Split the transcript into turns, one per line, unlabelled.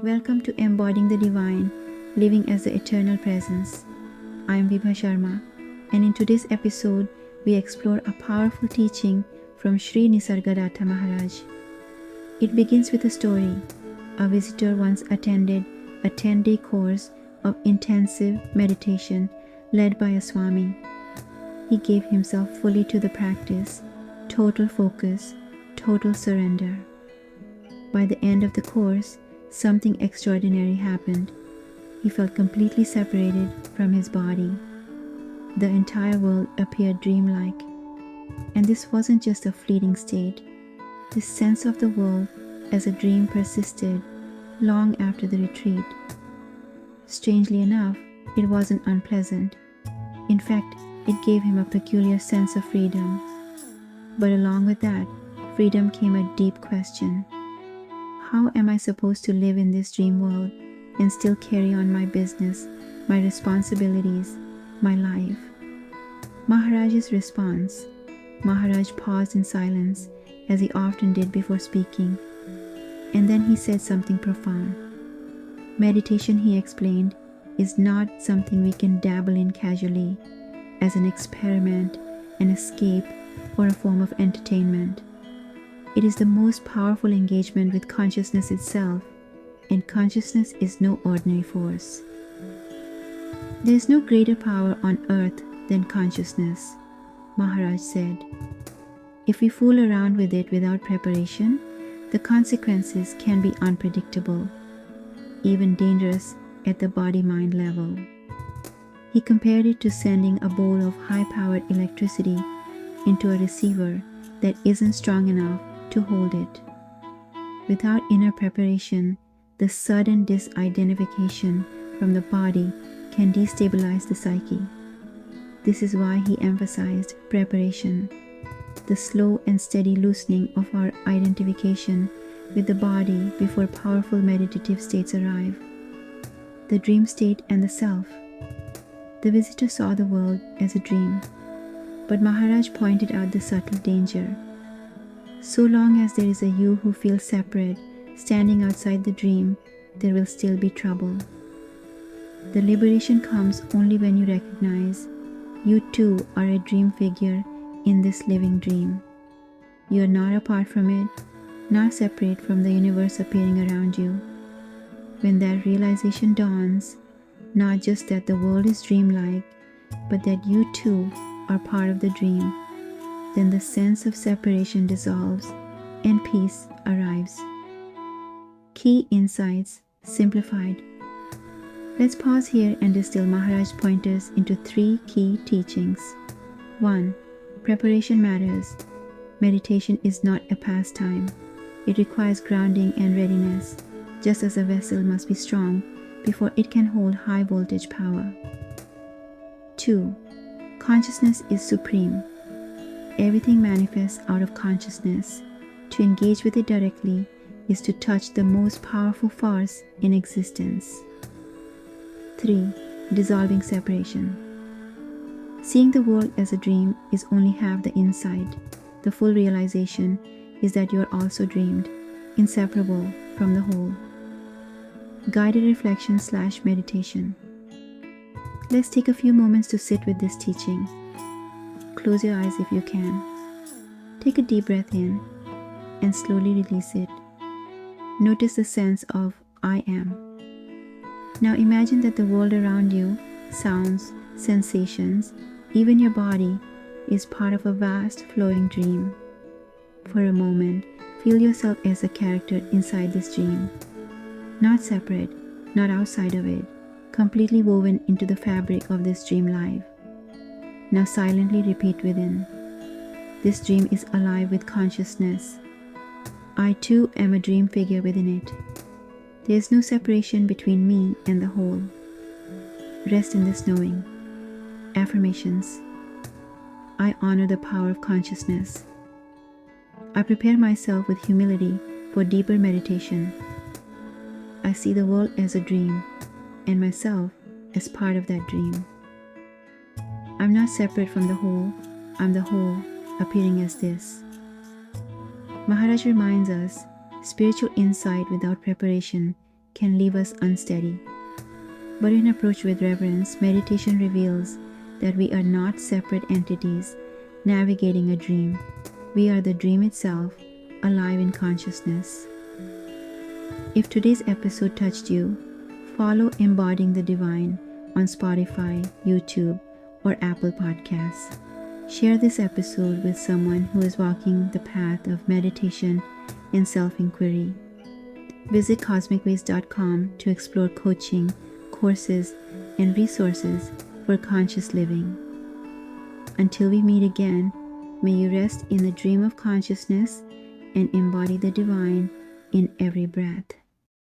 Welcome to Embodying the Divine, Living as the Eternal Presence. I am Vibha Sharma, and in today's episode, we explore a powerful teaching from Sri Nisargadatta Maharaj. It begins with a story. A visitor once attended a 10-day course of intensive meditation led by a Swami. He gave himself fully to the practice, total focus, total surrender. By the end of the course, something extraordinary happened. He felt completely separated from his body. The entire world appeared dreamlike. And this wasn't just a fleeting state. This sense of the world as a dream persisted long after the retreat. Strangely enough, it wasn't unpleasant. In fact, it gave him a peculiar sense of freedom. But along with that, freedom came a deep question. How am I supposed to live in this dream world and still carry on my business, my responsibilities, my life? Maharaj's response. Maharaj paused in silence, as he often did before speaking, and then he said something profound. Meditation, he explained, is not something we can dabble in casually, as an experiment, an escape, or a form of entertainment. It is the most powerful engagement with consciousness itself, and consciousness is no ordinary force. There is no greater power on earth than consciousness, Maharaj said. If we fool around with it without preparation, the consequences can be unpredictable, even dangerous at the body-mind level. He compared it to sending a bolt of high-powered electricity into a receiver that isn't strong enough to hold it. Without inner preparation, the sudden disidentification from the body can destabilize the psyche. This is why he emphasized preparation, the slow and steady loosening of our identification with the body before powerful meditative states arrive. The dream state and the self. The visitor saw the world as a dream, but Maharaj pointed out the subtle danger. So long as there is a you who feels separate, standing outside the dream, there will still be trouble. The liberation comes only when you recognize you too are a dream figure in this living dream. You are not apart from it, not separate from the universe appearing around you. When that realization dawns, not just that the world is dreamlike, but that you too are part of the dream, then the sense of separation dissolves and peace arrives. Key insights simplified. Let's pause here and distill Maharaj's pointers into 3 key teachings. 1. Preparation matters. Meditation is not a pastime. It requires grounding and readiness, just as a vessel must be strong before it can hold high voltage power. 2. Consciousness is supreme. Everything manifests out of consciousness. To engage with it directly is to touch the most powerful force in existence. 3. Dissolving separation. Seeing the world as a dream is only half the insight. The full realization is that you are also dreamed, inseparable from the whole. Guided reflection / meditation. Let's take a few moments to sit with this teaching. Close your eyes if you can. Take a deep breath in and slowly release it. Notice the sense of I am. Now imagine that the world around you, sounds, sensations, even your body, is part of a vast flowing dream. For a moment, feel yourself as a character inside this dream. Not separate, not outside of it, completely woven into the fabric of this dream life. Now silently repeat within. This dream is alive with consciousness. I too am a dream figure within it. There is no separation between me and the whole. Rest in this knowing. Affirmations. I honor the power of consciousness. I prepare myself with humility for deeper meditation. I see the world as a dream and myself as part of that dream. I'm not separate from the whole, I'm the whole appearing as this. Maharaj reminds us, spiritual insight without preparation can leave us unsteady. But when approached with reverence, meditation reveals that we are not separate entities navigating a dream. We are the dream itself, alive in consciousness. If today's episode touched you, follow Embodying the Divine on Spotify, YouTube, or Apple Podcasts. Share this episode with someone who is walking the path of meditation and self-inquiry. Visit cosmicways.com to explore coaching, courses, and resources for conscious living. Until we meet again, may you rest in the dream of consciousness and embody the divine in every breath.